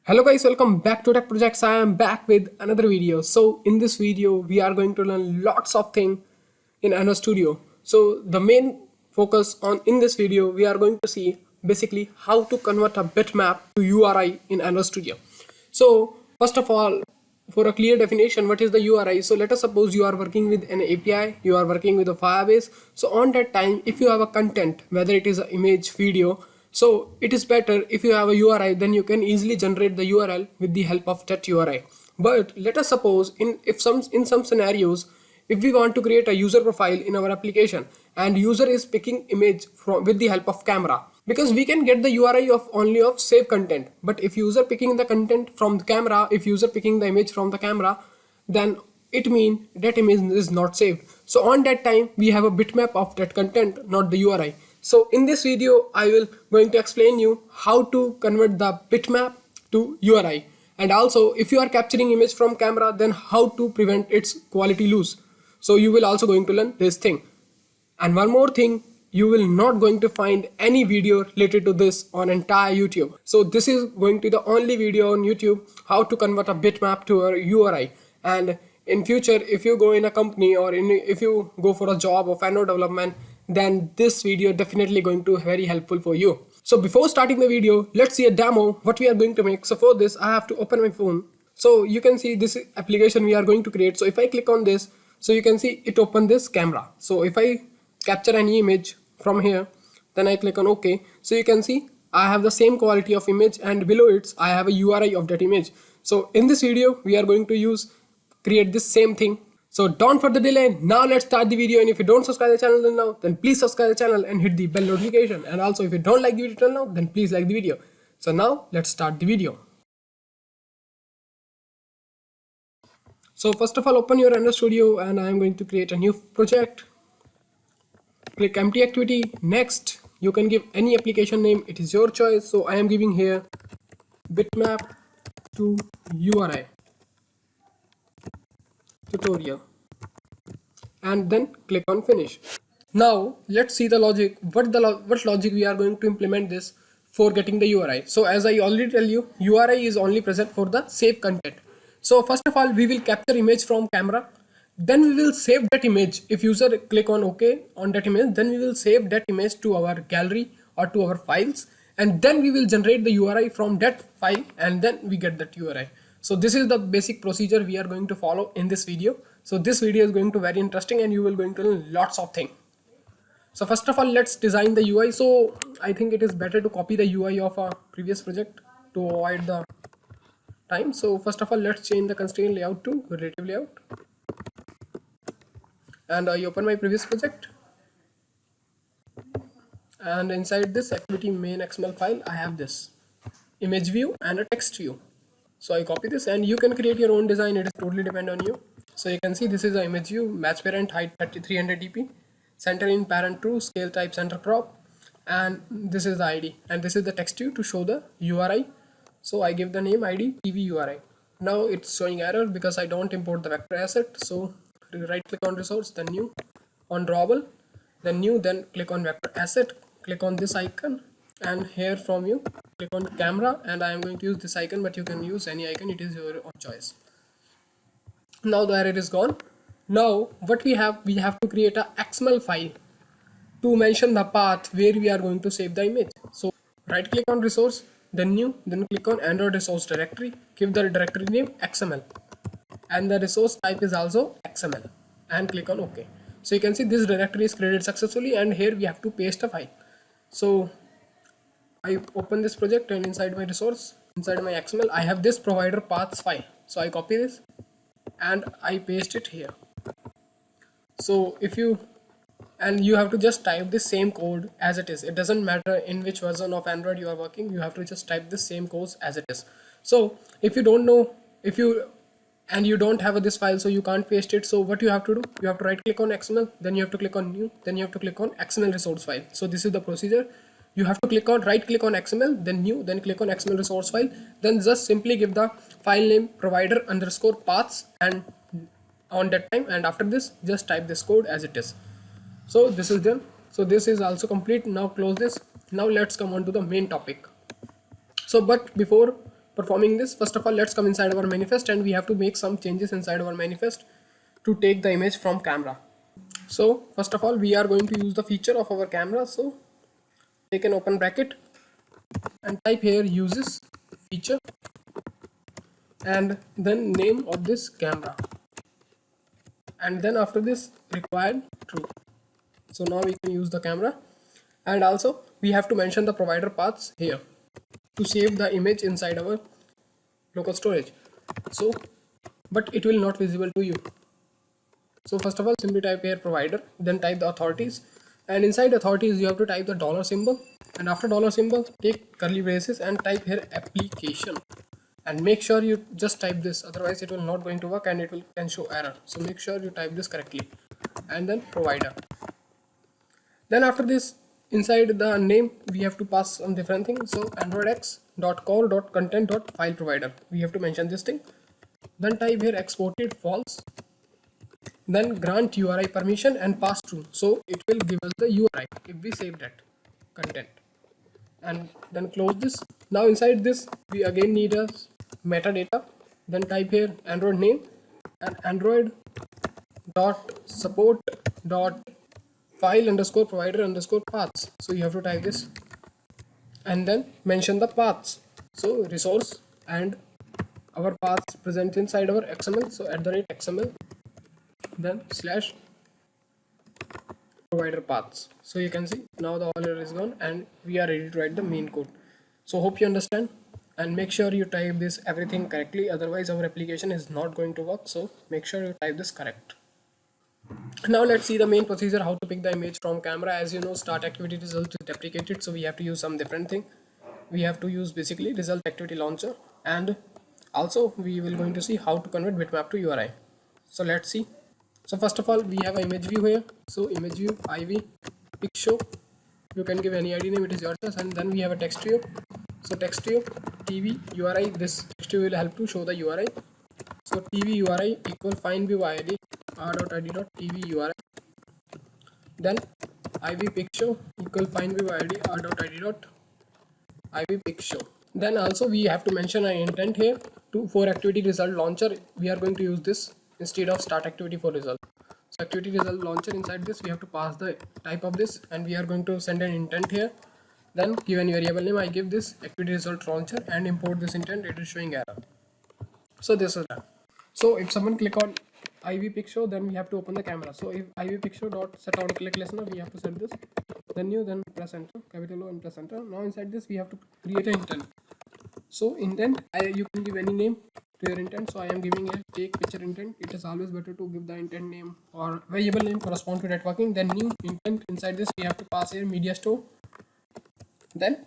Hello guys, welcome back to Tech Projects. I am back with another video. So in this video, we are going to learn lots of things in Anno Studio. So the main focus on in this video, we are going to see basically how to convert a bitmap to URI in Anno Studio. So first of all, for a clear definition, what is the URI? So let us suppose you are working with an API, you are working with a Firebase. So on that time, if you have a content, whether it is an image, video, so it is better if you have a URI, then you can easily generate the URL with the help of that URI. But let us suppose in some scenarios, if we want to create a user profile in our application and user is picking image from with the help of camera, because we can get the URI of only of save content, but if user picking the content from the camera, if user picking the image from the camera, then it means that image is not saved. So on that time we have a bitmap of that content, not the URI. So in this video I will going to explain you how to convert the bitmap to URI, and also if you are capturing image from camera, then how to prevent its quality loss. So you will also going to learn this thing. And one more thing, you will not going to find any video related to this on entire YouTube. So this is going to be the only video on YouTube how to convert a bitmap to a URI. And in future, if you go in a company or if you go for a job of Anno development, then this video definitely going to be very helpful for you. So before starting the video, let's see a demo what we are going to make. So for this, I have to open my phone. So you can see this application we are going to create. So if I click on this, so you can see it open this camera. So if I capture any image from here, then I click on OK. So you can see I have the same quality of image, and below it I have a URI of that image. So in this video we are going to create this same thing. So don't further delay, now let's start the video. And if you don't subscribe the channel till now, then please subscribe the channel and hit the bell notification. And also if you don't like the video till now, then please like the video. So now let's start the video. So first of all, open your Anno Studio and I am going to create a new project. Click empty activity. Next, you can give any application name, it is your choice. So I am giving here bitmap to URI tutorial, and then click on finish. Now let's see the logic. What logic we are going to implement this for getting the URI. So as I already tell you, URI is only present for the save content. So first of all, we will capture image from camera, then we will save that image. If user click on OK on that image, then we will save that image to our gallery or to our files, and then we will generate the URI from that file, and then we get that URI. So this is the basic procedure we are going to follow in this video. So this video is going to be very interesting and you will going to learn lots of things. So first of all, let's design the UI. So I think it is better to copy the UI of a previous project to avoid the time. So first of all, let's change the constraint layout to relative layout. And I open my previous project. And inside this activity main XML file, I have this image view and a text view. So I copy this, and you can create your own design. It is totally depend on you. So you can see this is the image view, match parent, height 300 dp, center in parent true, scale type center crop, and this is the ID, and this is the text view to show the URI. So I give the name ID TV URI. Now it's showing error because I don't import the vector asset. So right click on resource, then new, on drawable, then new, then click on vector asset, click on this icon, and here from you click on camera, and I am going to use this icon, but you can use any icon, it is your own choice. Now the error is gone. Now what we have to create a XML file to mention the path where we are going to save the image. So right click on resource, then new, then click on Android resource directory, give the directory name XML, and the resource type is also XML, and click on OK. So you can see this directory is created successfully, and here we have to paste a file. So I open this project, and inside my resource, inside my XML, I have this provider paths file. So I copy this and I paste it here. So if you have to just type the same code as it is. It doesn't matter in which version of Android you are working, you have to just type the same code as it is. So if you don't know, you don't have this file, so you can't paste it. So what you have to do, you have to right click on XML, then you have to click on new, then you have to click on XML resource file. So this is the procedure. You have to right click on XML, then new, then click on XML resource file, then just simply give the file name provider underscore paths and on that time, and after this just type this code as it is. So this is done. So this is also complete. Now close this. Now let's come on to the main topic. So but before performing this, first of all, let's come inside our manifest and we have to make some changes inside our manifest to take the image from camera. So first of all, we are going to use the feature of our camera. So take an open bracket and type here uses feature and then name of this camera, and then after this required true. So now we can use the camera, and also we have to mention the provider paths here to save the image inside our local storage. So but it will not visible to you. So first of all, simply type here provider, then type the authorities, and inside authorities you have to type the dollar symbol, and after dollar symbol take curly braces and type here application, and make sure you just type this, otherwise it will not going to work and it will can show error. So make sure you type this correctly, and then provider. Then after this, inside the name we have to pass some different things. So androidx.core.content.file provider, we have to mention this thing, then type here exported false, then grant URI permission and pass true. So it will give us the URI if we save that content, and then close this. Now inside this we again need a metadata, then type here android name and android dot support dot file underscore provider underscore paths. So you have to type this and then mention the paths. So resource and our paths present inside our XML. So @XML, then slash provider paths. So you can see now the all error is gone and we are ready to write the main code. So hope you understand, and make sure you type this everything correctly, otherwise our application is not going to work. So make sure you type this correct. Now let's see the main procedure, how to pick the image from camera. As you know, start activity result is deprecated, so we have to use some different thing. We have to use basically result activity launcher, and also we will going to see how to convert bitmap to URI. So let's see. So first of all, we have an image view here. So image view iv pic show, you can give any ID name, it is your choice. And then we have a text view. So text view tv URI, this text view will help to show the URI. So tv URI equal find view id r.id.tv URI, then iv pic show equal find view id r.id.iv pic show. Then also we have to mention an intent here to for activity result launcher. We are going to use this instead of start activity for result. So activity result launcher, inside this we have to pass the type of this, and we are going to send an intent here, then give any variable name. I give this activity result launcher and import this intent, it is showing error. So this is done. So if someone click on iv pic show, then we have to open the camera. So if iv pic show dot set on click listener, we have to set this, then new, then press enter, capital O and press enter. Now inside this we have to create an intent. So intent, you can give any name to your intent. So I am giving a take picture intent. It is always better to give the intent name or variable name correspond to networking. Then new intent, inside this we have to pass here media store, then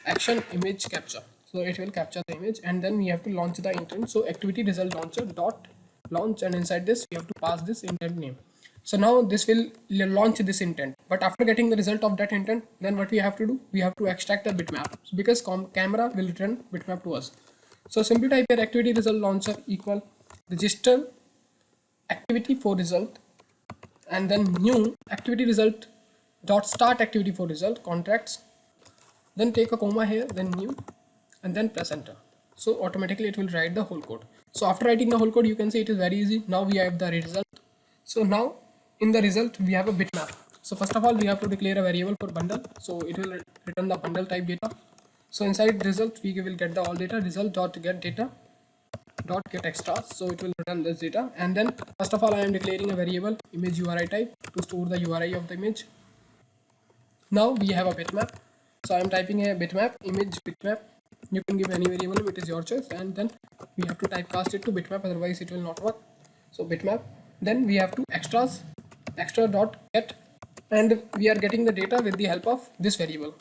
action image capture. So it will capture the image, and then we have to launch the intent. So activity result launcher dot launch, and inside this we have to pass this intent name. So now this will launch this intent, but after getting the result of that intent, then what we have to do, we have to extract the bitmap, because camera will return bitmap to us. So simply type here activity result launcher equal register activity for result, and then new activity result dot start activity for result contracts, then take a comma here, then new, and then press enter. So automatically it will write the whole code. So after writing the whole code, you can see it is very easy. Now we have the result. So now in the result we have a bitmap. So first of all, we have to declare a variable for bundle, so it will return the bundle type data. So inside result we will get the all data, result dot get data dot get extras, so it will return this data. And then first of all, I am declaring a variable image URI type to store the URI of the image. Now we have a bitmap, so I am typing a bitmap image bitmap. You can give any variable, it is your choice, and then we have to typecast it to bitmap, otherwise it will not work. So bitmap, then we have to extras extra dot get, and we are getting the data with the help of this variable.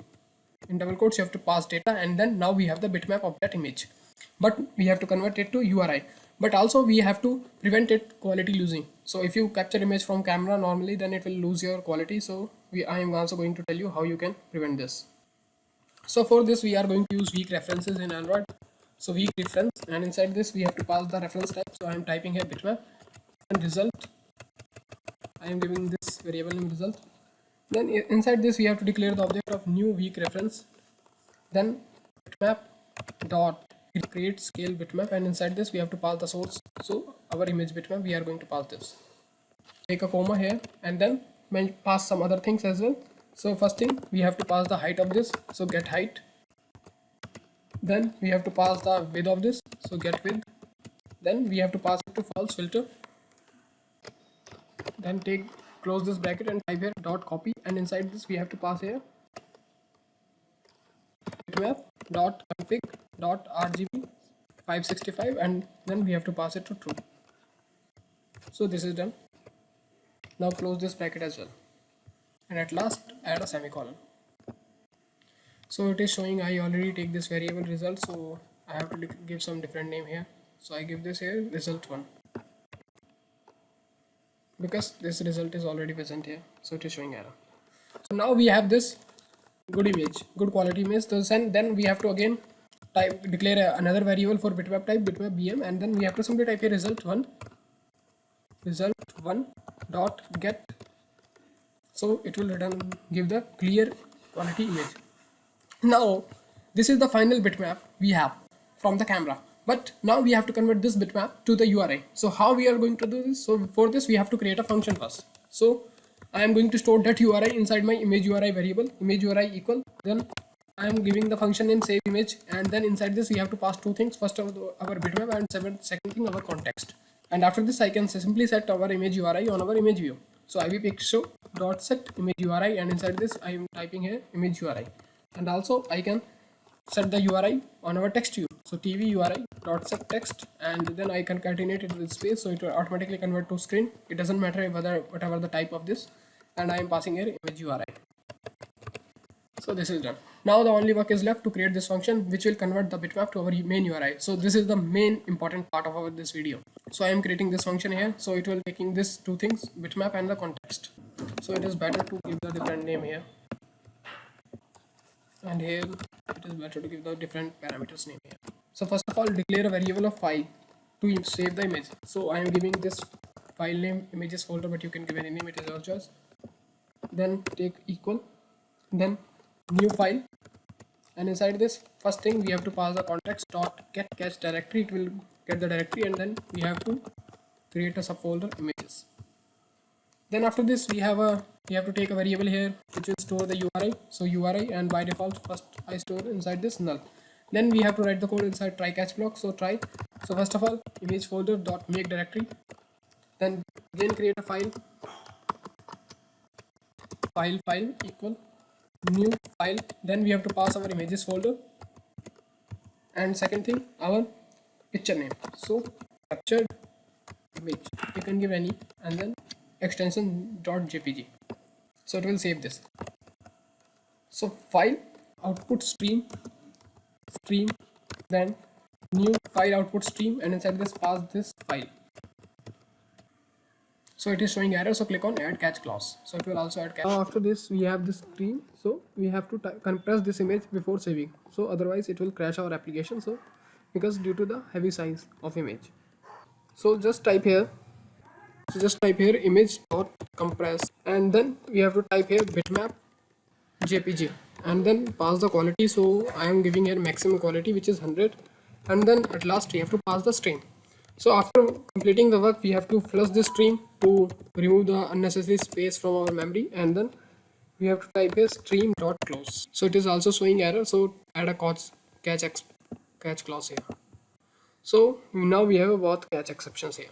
In double quotes you have to pass data, and then now we have the bitmap of that image, but we have to convert it to URI. But also we have to prevent it quality losing. So if you capture image from camera normally, then it will lose your quality. So I am also going to tell you how you can prevent this. So for this we are going to use weak references in Android. So weak reference, and inside this we have to pass the reference type. So I am typing here bitmap and result. I am giving this variable name result. Then inside this we have to declare the object of new weak reference. Then bitmap dot create scale bitmap, and inside this we have to pass the source. So our image bitmap, we are going to pass this. Take a comma here and then pass some other things as well. So first thing, we have to pass the height of this, so get height. Then we have to pass the width of this, so get width. Then we have to pass it to false filter. Then close this bracket and type here dot copy, and inside this we have to pass here bitmap dot config dot rgb 565, and then we have to pass it to true. So this is done. Now close this bracket as well, and at last add a semicolon. So it is showing I already take this variable result, so I have to give some different name here. So I give this here result1, because this result is already present here, so it is showing error. So now we have this good image, good quality image. So then we have to again declare another variable for bitmap type, bitmap bm, and then we have to simply type here result1 dot get. So it will give the clear quality image. Now this is the final bitmap we have from the camera, but now we have to convert this bitmap to the URI. So how we are going to do this? So for this we have to create a function first. So I am going to store that URI inside my image URI variable, image URI equal, then I am giving the function name save image, and then inside this we have to pass two things. First our bitmap, and second thing our context. And after this I can simply set our image URI on our image view. So ivpixshow dot set image URI, and inside this I am typing here image URI, and also I can set the URI on our text view. So tv URI dot set text, and then I concatenate it with space, so it will automatically convert to screen. It doesn't matter whatever the type of this, and I am passing here image URI. So this is done. Now the only work is left to create this function which will convert the bitmap to our main URI. So this is the main important part of this video. So I am creating this function here. So it will taking this two things, bitmap and the context. So it is better to give the different name here, and here it is better to give the different parameters name here. So first of all, declare a variable of file to save the image. So I am giving this file name images folder, but you can give any name, it is your choice. Then take equal, then new file, and inside this first thing we have to pass the context dot get cache directory. It will get the directory, and then we have to create a subfolder images. Then after this we have to take a variable here which will store the URI. So URI, and by default first I store inside this null. Then we have to write the code inside try catch block. So try. So first of all, image folder dot make directory, then again create a file equal new file. Then we have to pass our images folder, and second thing our picture name. So captured image, you can give any, and then extension .jpg. So it will save this. So file output stream, then new file output stream, and inside this pass this file. So it is showing error, so click on add catch clause. So it will also add catch. Now after this we have this stream, so we have to compress this image before saving, so otherwise it will crash our application, so because due to the heavy size of image. So just type here image dot compress, and then we have to type here bitmap jpg, and then pass the quality. So I am giving here maximum quality which is 100, and then at last we have to pass the stream. So after completing the work we have to flush this stream to remove the unnecessary space from our memory, and then we have to type here stream dot close. So it is also showing error, so add a catch clause here. So now we have both catch exceptions here.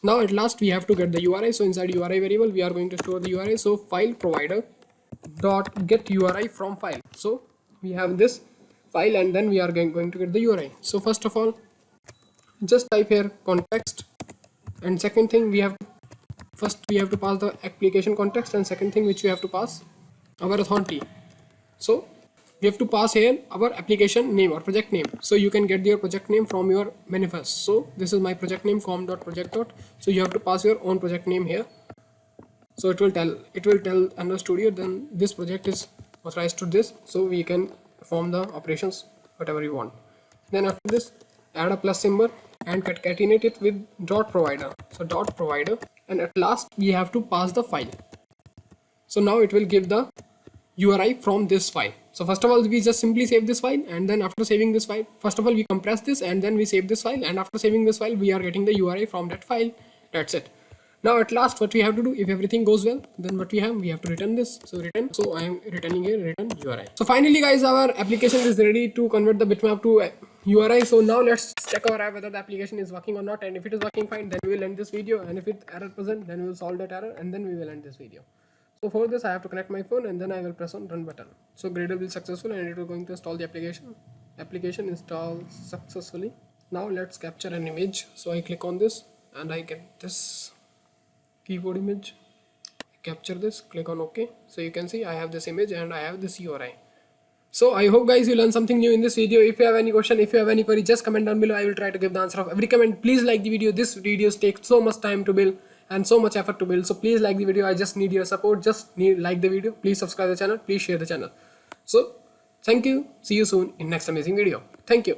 Now at last we have to get the URI. So inside URI variable we are going to store the URI. So file provider dot get URI from file. So we have this file, and then we are going to get the URI. So first of all, just type here context, and second thing we have to pass the application context, and second thing which we have to pass our authority. So we have to pass here our application name or project name. So you can get your project name from your manifest. So this is my project name com.project. So you have to pass your own project name here. So it will tell Android Studio then this project is authorized to this, so we can perform the operations whatever you want. Then after this add a plus symbol and concatenate it with dot provider. So dot provider, and at last we have to pass the file. So now it will give the URI from this file. So first of all, we just simply save this file, and then after saving this file, first of all we compress this and then we save this file, and after saving this file we are getting the URI from that file. That's it. Now at last what we have to do, if everything goes well, then what we have to return this. So return, so I am returning here return URI. So finally guys, our application is ready to convert the bitmap to URI. So now let's check our app whether the application is working or not, and if it is working fine, then we will end this video, and if it's error present, then we will solve that error and then we will end this video. So for this I have to connect my phone and then I will press on run button. So Gradle will be successful and it is going to install the application. Application installed successfully. Now let's capture an image. So I click on this and I get this keyboard image. Capture this, click on OK. So you can see I have this image and I have this URI. So I hope guys you learned something new in this video. If you have any question, if you have any query, just comment down below. I will try to give the answer of every comment. Please like the video. This videos take so much time to build and so much effort to build. So please like the video. I just need your support. Just like the video. Please subscribe the channel. Please share the channel. So thank you. See you soon in next amazing video. Thank you.